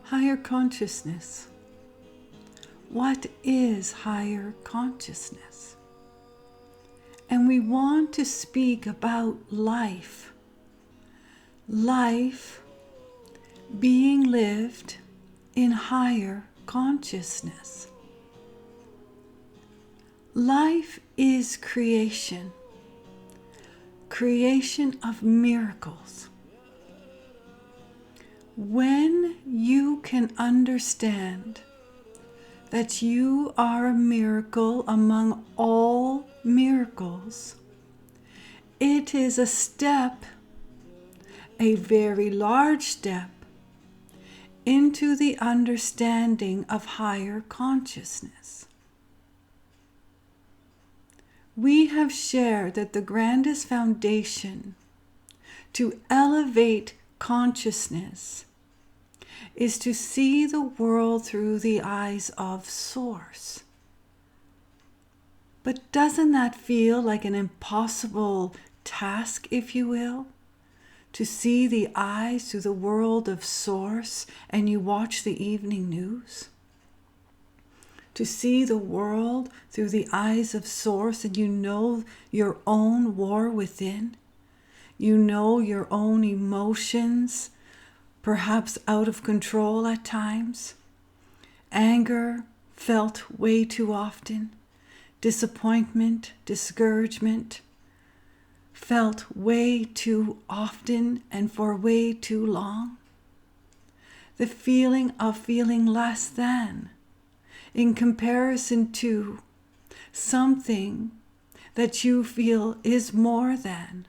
Higher consciousness. What is higher consciousness? And we want to speak about life. Life being lived in higher consciousness. Life is creation. Creation of miracles. When you can understand that you are a miracle among all miracles, it is a step, a very large step, into the understanding of higher consciousness. We have shared that the grandest foundation to elevate consciousness is to see the world through the eyes of Source. But doesn't that feel like an impossible task, if you will? To see the eyes through the world of Source and you watch the evening news? To see the world through the eyes of Source and you know your own war within? You know your own emotions, perhaps out of control at times. Anger felt way too often. Disappointment, discouragement felt way too often and for way too long. The feeling of feeling less than in comparison to something that you feel is more than.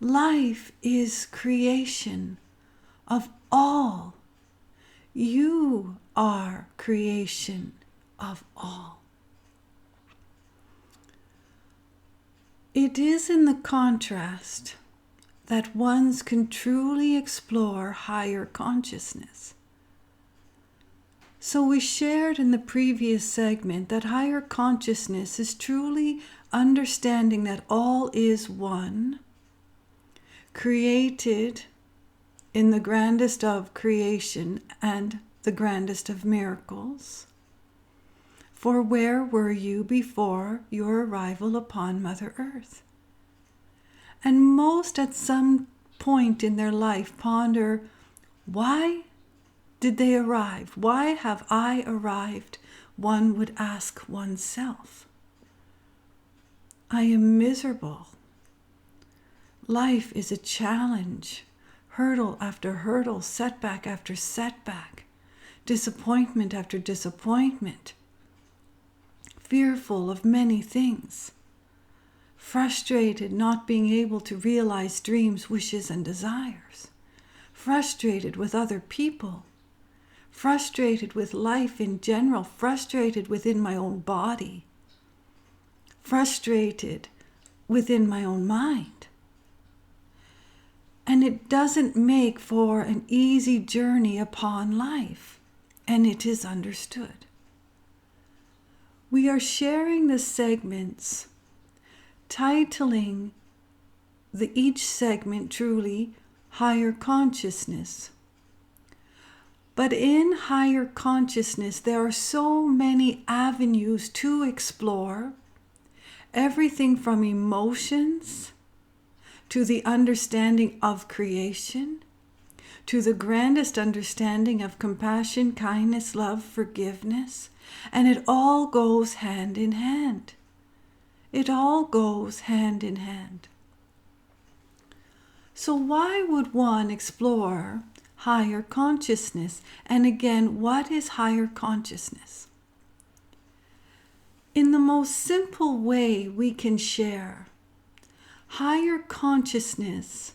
Life is creation of all. You are creation of all. It is in the contrast that one can truly explore higher consciousness. So we shared in the previous segment that higher consciousness is truly understanding that all is one, created in the grandest of creation and the grandest of miracles. For where were you before your arrival upon Mother Earth? And most at some point in their life ponder, why did they arrive? Why have I arrived? One would ask oneself. I am miserable. Life is a challenge, hurdle after hurdle, setback after setback, disappointment after disappointment, fearful of many things, frustrated not being able to realize dreams, wishes, and desires, frustrated with other people, frustrated with life in general, frustrated within my own body, frustrated within my own mind. And it doesn't make for an easy journey upon life, and it is understood. We are sharing the segments, titling each segment truly Higher Consciousness. But in higher consciousness, there are so many avenues to explore, everything from emotions to the understanding of creation, to the grandest understanding of compassion, kindness, love, forgiveness. And it all goes hand in hand. It all goes hand in hand. So why would one explore higher consciousness? And again, what is higher consciousness? In the most simple way we can share, higher consciousness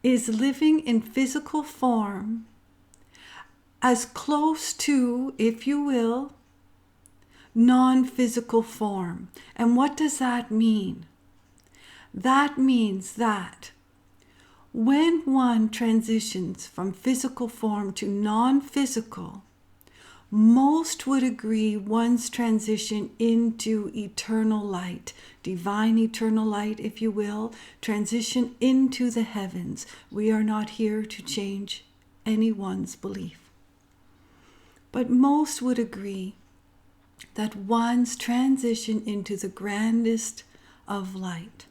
is living in physical form as close to, if you will, non-physical form. And what does that mean? That means that when one transitions from physical form to non-physical, most would agree one's transition into eternal light, divine eternal light, if you will, transition into the heavens. We are not here to change anyone's belief. but most would agree that one's transition into the grandest of light.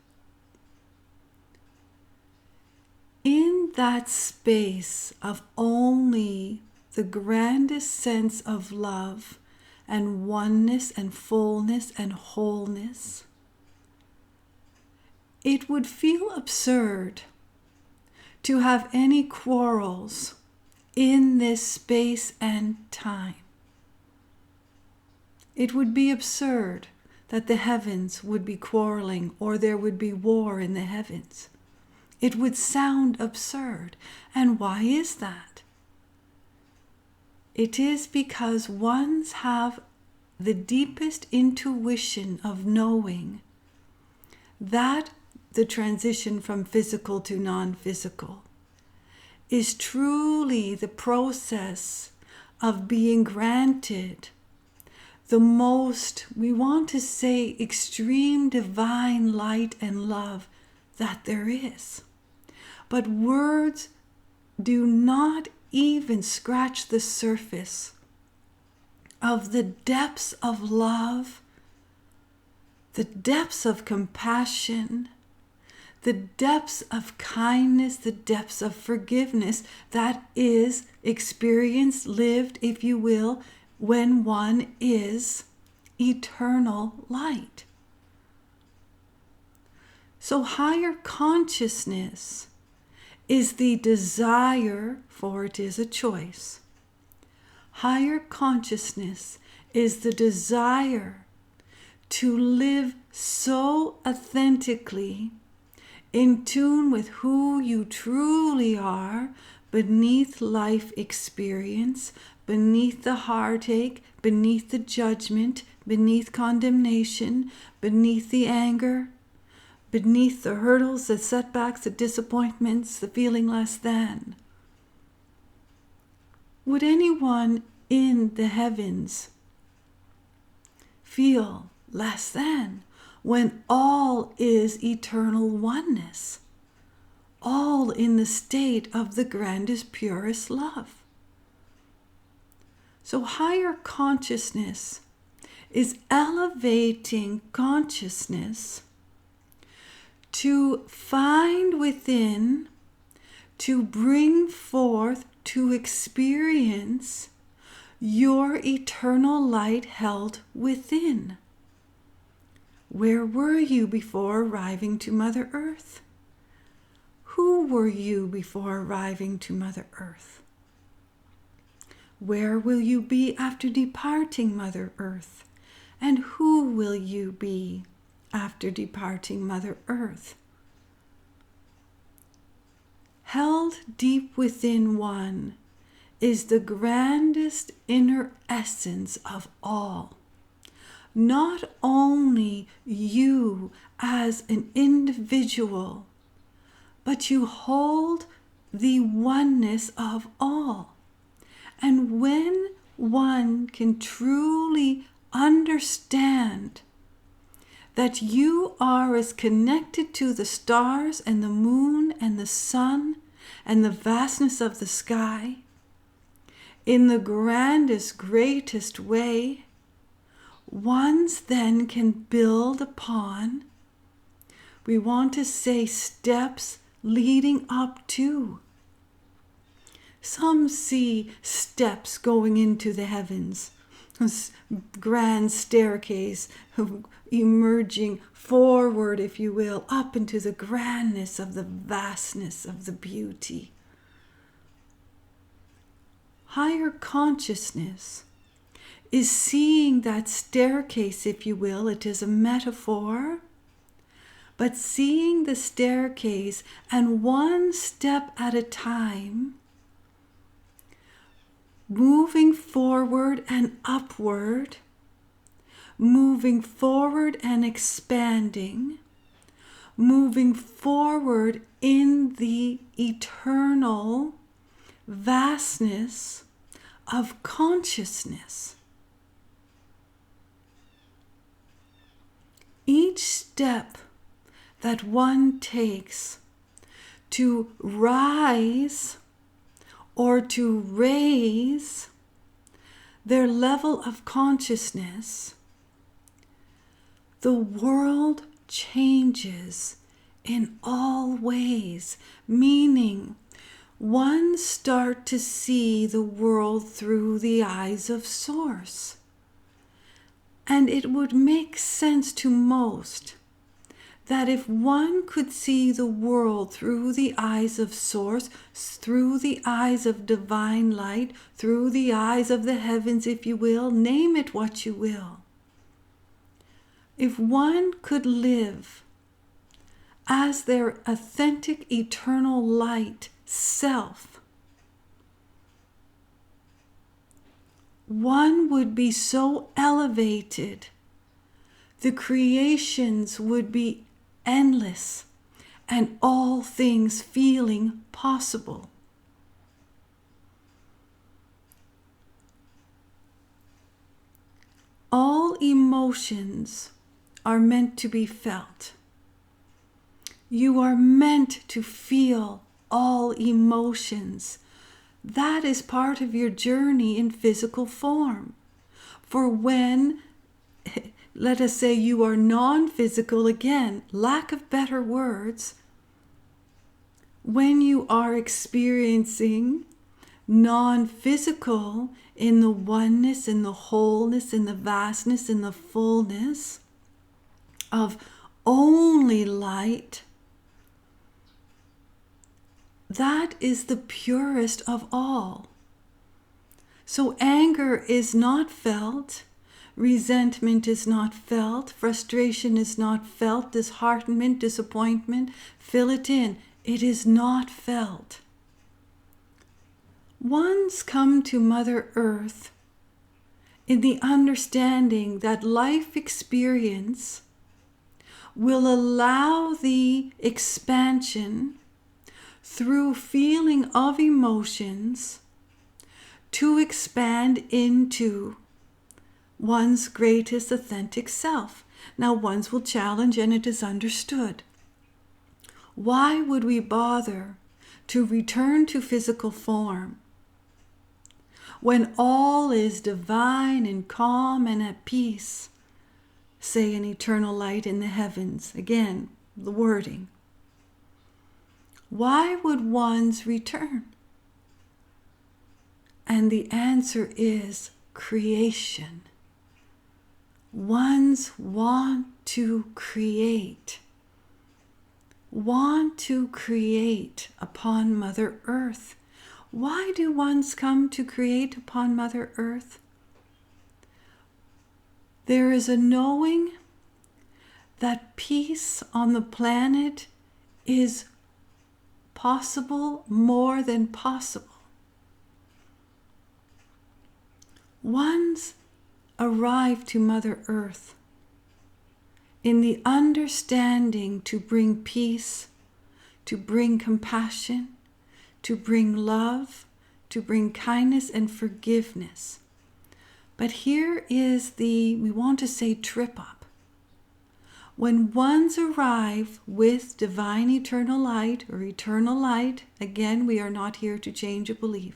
In that space of only the grandest sense of love and oneness and fullness and wholeness, it would feel absurd to have any quarrels in this space and time. It would be absurd that the heavens would be quarreling or there would be war in the heavens. It would sound absurd. And why is that? It is because ones have the deepest intuition of knowing that the transition from physical to non-physical is truly the process of being granted the most, we want to say, extreme divine light and love that there is. But words do not even scratch the surface of the depths of love, the depths of compassion, the depths of kindness, the depths of forgiveness that is experienced, lived, if you will, when one is eternal light. So higher consciousness is the desire, for it is a choice. Higher consciousness is the desire to live so authentically in tune with who you truly are beneath life experience, beneath the heartache, beneath the judgment, beneath condemnation, beneath the anger, beneath the hurdles, the setbacks, the disappointments, the feeling less than. Would anyone in the heavens feel less than when all is eternal oneness, all in the state of the grandest, purest love? So higher consciousness is elevating consciousness to find within, to bring forth, to experience your eternal light held within. Where were you before arriving to Mother Earth? Who were you before arriving to Mother Earth? Where will you be after departing Mother Earth? And who will you be after departing Mother Earth? Held deep within one is the grandest inner essence of all. Not only you as an individual, but you hold the oneness of all. And when one can truly understand that you are as connected to the stars and the moon and the sun and the vastness of the sky in the grandest, greatest way, ones then can build upon, we want to say, steps leading up to. Some see steps going into the heavens, this grand staircase emerging forward, if you will, up into the grandness of the vastness of the beauty. Higher consciousness is seeing that staircase, if you will, it is a metaphor, but seeing the staircase and one step at a time, moving forward and upward, moving forward and expanding, moving forward in the eternal vastness of consciousness. Each step that one takes to rise or to raise their level of consciousness, the world changes in all ways, meaning one start to see the world through the eyes of Source. And it would make sense to most that if one could see the world through the eyes of Source, through the eyes of divine light, through the eyes of the heavens, if you will, name it what you will. If one could live as their authentic eternal light self, one would be so elevated, the creations would be endless, and all things feeling possible. All emotions are meant to be felt. You are meant to feel all emotions. That is part of your journey in physical form. For when, let us say, you are non-physical, again, lack of better words, when you are experiencing non-physical in the oneness, in the wholeness, in the vastness, in the fullness of only light, that is the purest of all. So anger is not felt, resentment is not felt, frustration is not felt, disheartenment, disappointment, fill it in. It is not felt. One's come to Mother Earth in the understanding that life experience will allow the expansion through feeling of emotions to expand into one's greatest authentic self. Now, one's will challenge, and it is understood. Why would we bother to return to physical form when all is divine and calm and at peace? Say an eternal light in the heavens. Again, the wording. Why would one's return? And the answer is creation. One's want to create. Want to create upon Mother Earth. Why do ones come to create upon Mother Earth? There is a knowing that peace on the planet is possible, more than possible. One's arrive to Mother Earth in the understanding to bring peace, to bring compassion, to bring love, to bring kindness and forgiveness. But here is the, we want to say, trip up. When ones arrive with divine eternal light or eternal light, again, we are not here to change a belief.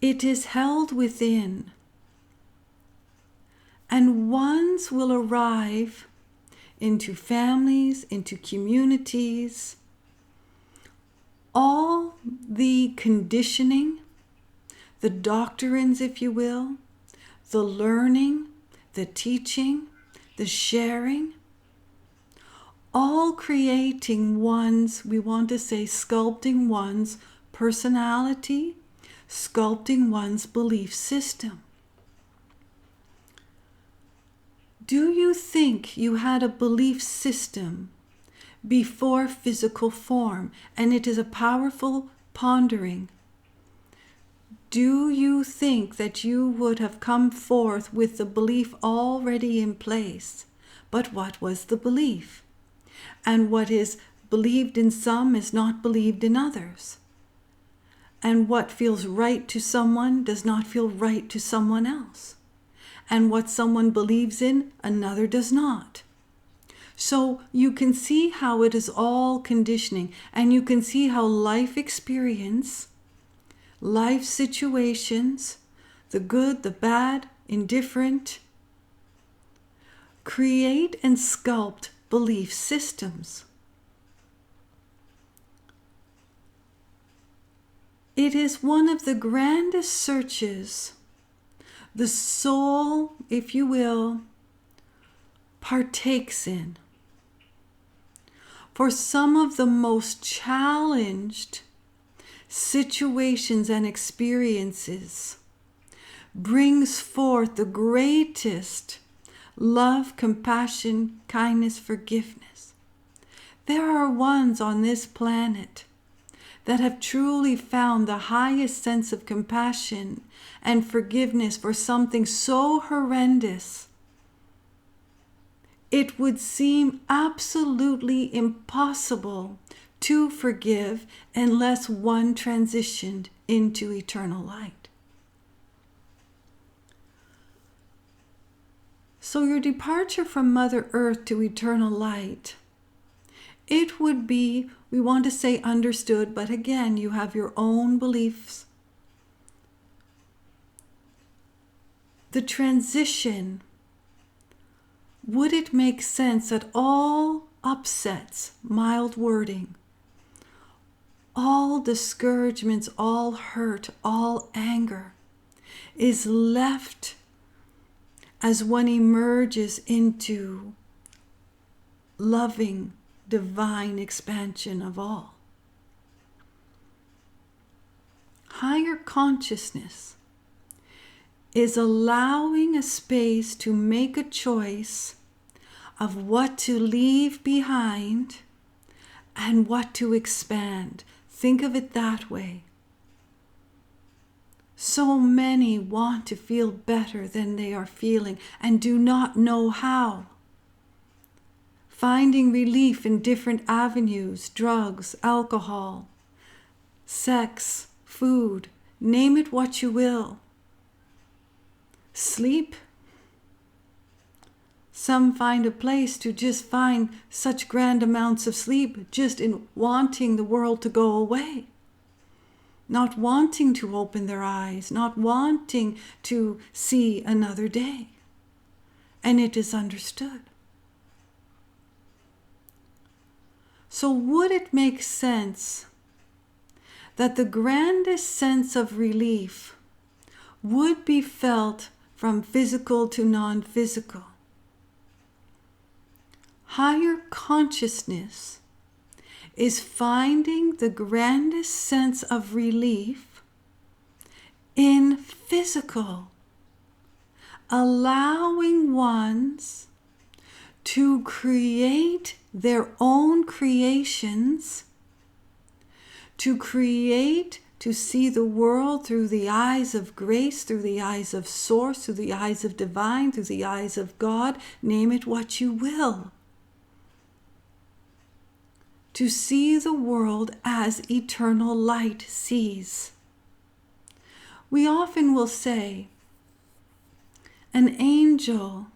It is held within, and ones will arrive into families, into communities, all the conditioning, the doctrines, if you will, the learning, the teaching, the sharing, all creating one's, we want to say, sculpting one's personality, sculpting one's belief system. Do you think you had a belief system before physical form? And it is a powerful pondering. Do you think that you would have come forth with the belief already in place? But what was the belief? And what is believed in some is not believed in others. And what feels right to someone does not feel right to someone else. And what someone believes in, another does not. So you can see how it is all conditioning, and you can see how life experience life situations, the good, the bad, indifferent. Create and sculpt belief systems. It is one of the grandest searches the soul, if you will, partakes in. For some of the most challenged situations and experiences brings forth the greatest love, compassion, kindness, forgiveness. There are ones on this planet that have truly found the highest sense of compassion and forgiveness for something so horrendous. It would seem absolutely impossible to forgive unless one transitioned into eternal light. So your departure from Mother Earth to eternal light, it would be, we want to say understood, but again, you have your own beliefs. The transition, would it make sense that all upsets, mild wording, all discouragements, all hurt, all anger is left as one emerges into loving, divine expansion of all? Higher consciousness is allowing a space to make a choice of what to leave behind and what to expand. Think of it that way. So many want to feel better than they are feeling and do not know how. Finding relief in different avenues, drugs, alcohol, sex, food, name it what you will. Sleep. Some find a place to just find such grand amounts of sleep just in wanting the world to go away. Not wanting to open their eyes, not wanting to see another day. And it is understood. So would it make sense that the grandest sense of relief would be felt from physical to non-physical? Higher consciousness is finding the grandest sense of relief in physical, allowing ones to create their own creations, to create, to see the world through the eyes of grace, through the eyes of Source, through the eyes of Divine, through the eyes of God, name it what you will. To see the world as eternal light sees. We often will say, an angel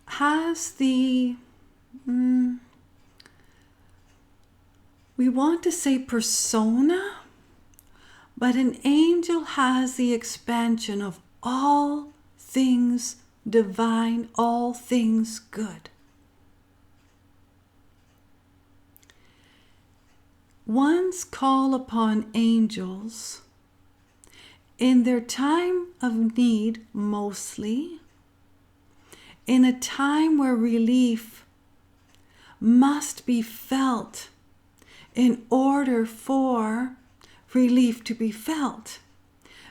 has the, we want to say persona, but an angel has the expansion of all things divine, all things good. Ones call upon angels in their time of need mostly, in a time where relief must be felt in order for relief to be felt.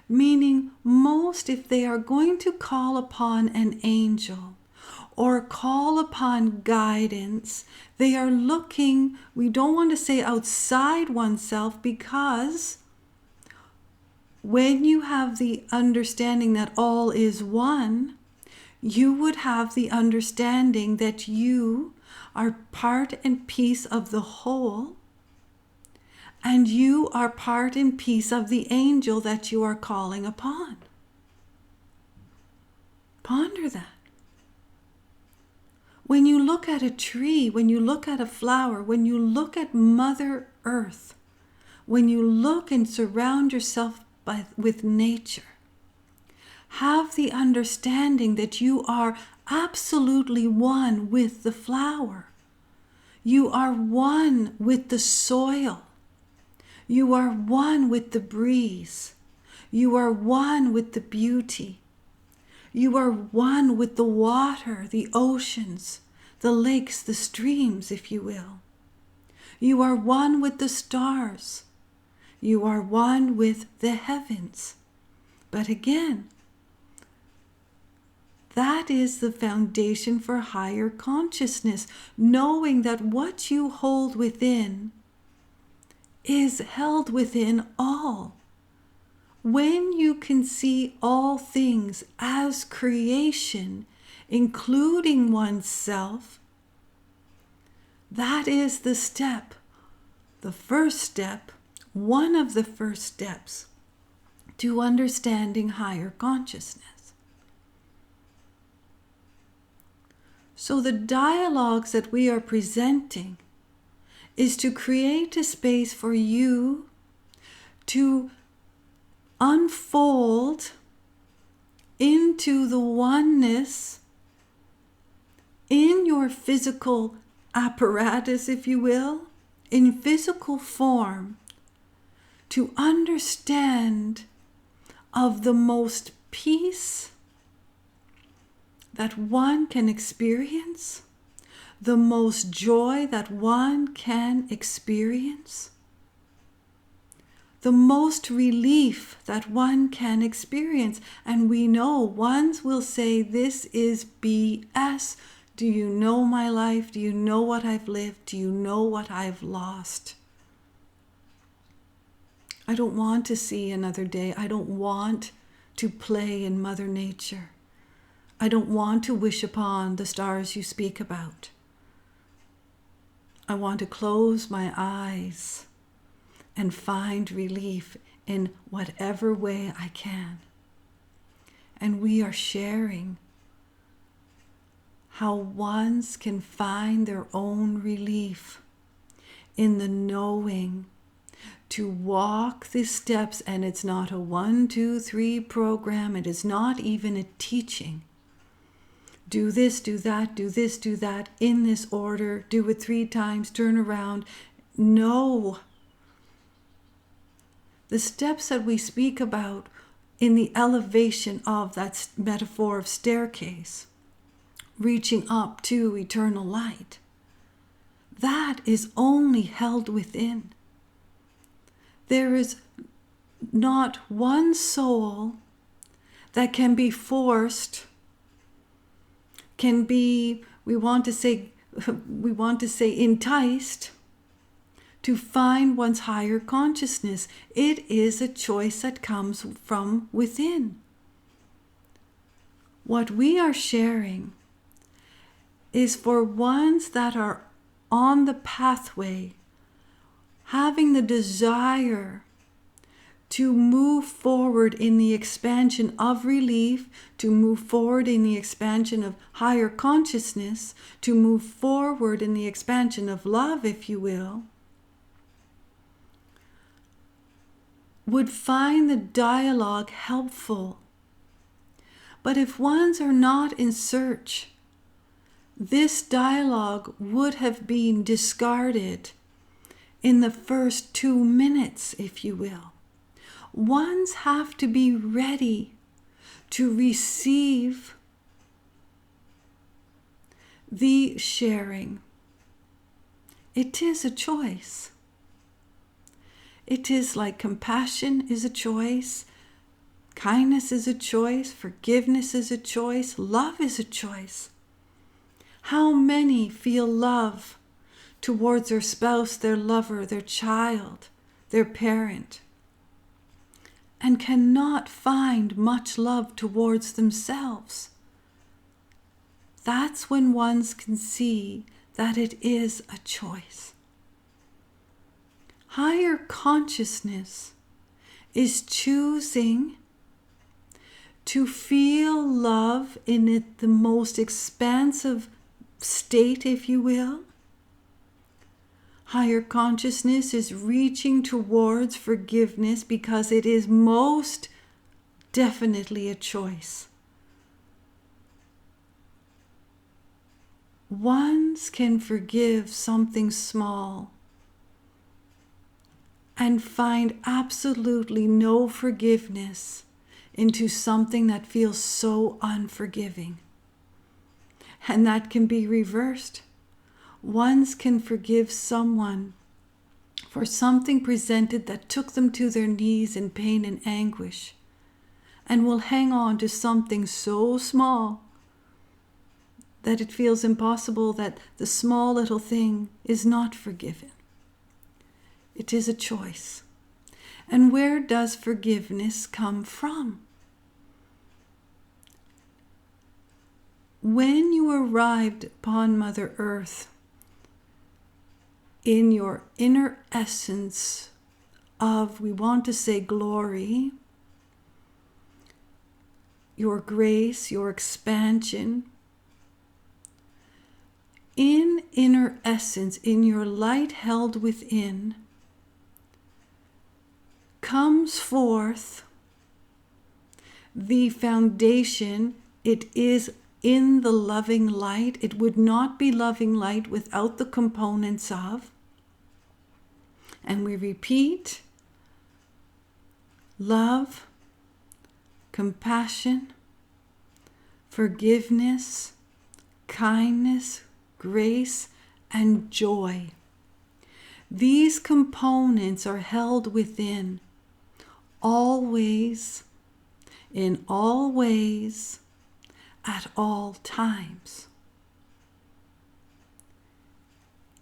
Meaning most, if they are going to call upon an angel or call upon guidance, they are looking, we don't want to say outside oneself, because when you have the understanding that all is one, you would have the understanding that you are part and piece of the whole, and you are part and piece of the angel that you are calling upon. Ponder that. When you look at a tree, when you look at a flower, when you look at Mother Earth, when you look and surround yourself with nature, have the understanding that you are absolutely one with the flower. You are one with the soil. You are one with the breeze. You are one with the beauty. You are one with the water, the oceans, the lakes, the streams, if you will. You are one with the stars. You are one with the heavens. But again, that is the foundation for higher consciousness, knowing that what you hold within is held within all. When you can see all things as creation, including oneself, that is the step, the first step, one of the first steps to understanding higher consciousness. So the dialogues that we are presenting is to create a space for you to unfold into the oneness in your physical apparatus, if you will, in physical form, to understand of the most peace that one can experience, the most joy that one can experience, the most relief that one can experience. And we know ones will say, this is BS. Do you know my life? Do you know what I've lived? Do you know what I've lost? I don't want to see another day. I don't want to play in Mother Nature. I don't want to wish upon the stars you speak about. I want to close my eyes and find relief in whatever way I can. And we are sharing how ones can find their own relief in the knowing to walk the steps. And it's not a 1, 2, 3 program. It is not even a teaching. Do this, do that, do this, do that, in this order, do it 3 times, turn around. No. The steps that we speak about in the elevation of that metaphor of staircase, reaching up to eternal light, that is only held within. There is not one soul that can be forced, can be, we want to say enticed to find one's higher consciousness. It is a choice that comes from within. What we are sharing is for ones that are on the pathway, having the desire to move forward in the expansion of relief, to move forward in the expansion of higher consciousness, to move forward in the expansion of love, if you will, would find the dialogue helpful. But if ones are not in search, this dialogue would have been discarded in the first 2 minutes, if you will. Ones have to be ready to receive the sharing. It is a choice. It is like compassion is a choice, kindness is a choice, forgiveness is a choice, love is a choice. How many feel love towards their spouse, their lover, their child, their parent, and cannot find much love towards themselves? That's when ones can see that it is a choice. Higher consciousness is choosing to feel love in it, the most expansive state, if you will. Higher consciousness is reaching towards forgiveness because it is most definitely a choice. Ones can forgive something small and find absolutely no forgiveness into something that feels so unforgiving. And that can be reversed. Ones can forgive someone for something presented that took them to their knees in pain and anguish, and will hang on to something so small that it feels impossible that the small little thing is not forgiven. It is a choice. And where does forgiveness come from? When you arrived upon Mother Earth, in your inner essence of, we want to say, glory, your grace, your expansion, in inner essence, in your light held within, comes forth the foundation. It is in the loving light. It would not be loving light without the components of. And we repeat: love, compassion, forgiveness, kindness, grace, and joy. These components are held within, always, in all ways, at all times.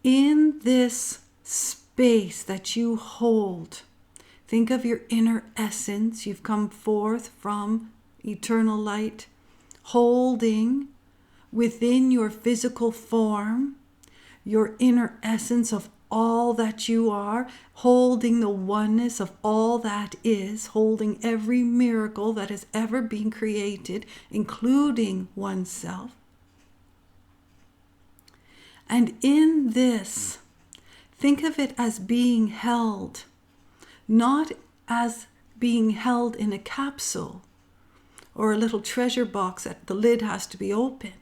In this space that you hold, think of your inner essence. You've come forth from eternal light, holding within your physical form, your inner essence of all that you are, holding the oneness of all that is, holding every miracle that has ever been created, including oneself. And in this, think of it as being held, not as being held in a capsule or a little treasure box that the lid has to be opened.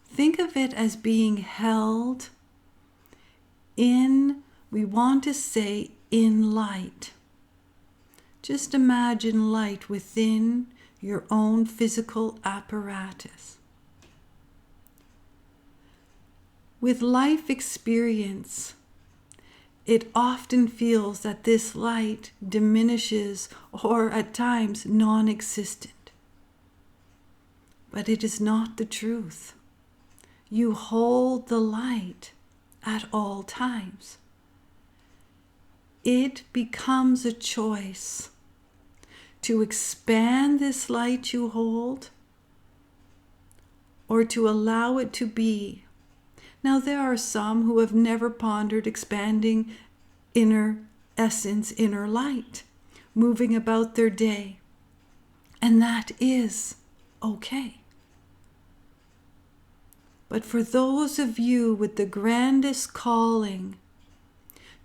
Think of it as being held in, we want to say, in light. Just imagine light within your own physical apparatus. With life experience, it often feels that this light diminishes or at times non-existent. But it is not the truth. You hold the light at all times. It becomes a choice to expand this light you hold or to allow it to be. Now, there are some who have never pondered expanding inner essence, inner light, moving about their day, and that is okay. But for those of you with the grandest calling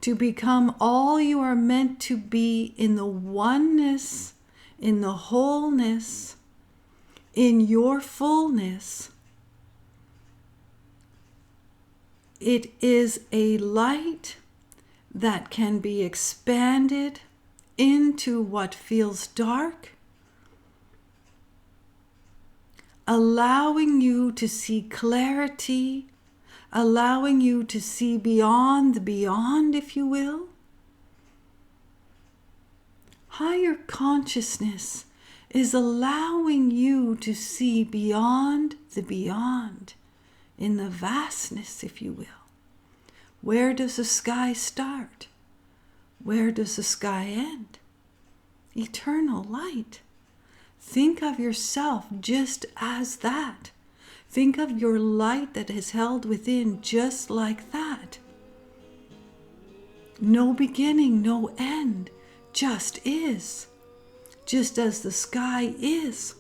to become all you are meant to be in the oneness, in the wholeness, in your fullness, it is a light that can be expanded into what feels dark, allowing you to see clarity, allowing you to see beyond the beyond, if you will. Higher consciousness is allowing you to see beyond the beyond, in the vastness, if you will. Where does the sky start? Where does the sky end? Eternal light. Think of yourself just as that. Think of your light that is held within just like that. No beginning, no end, just is. Just as the sky is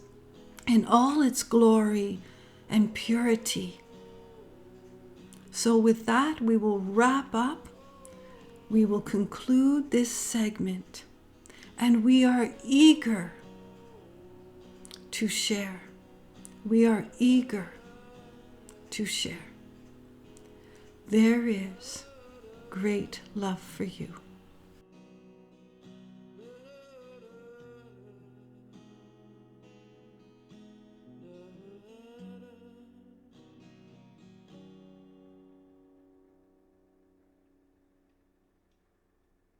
in all its glory and purity. So with that, we will wrap up. We will conclude this segment. And we are eager to share. We are eager to share. There is great love for you.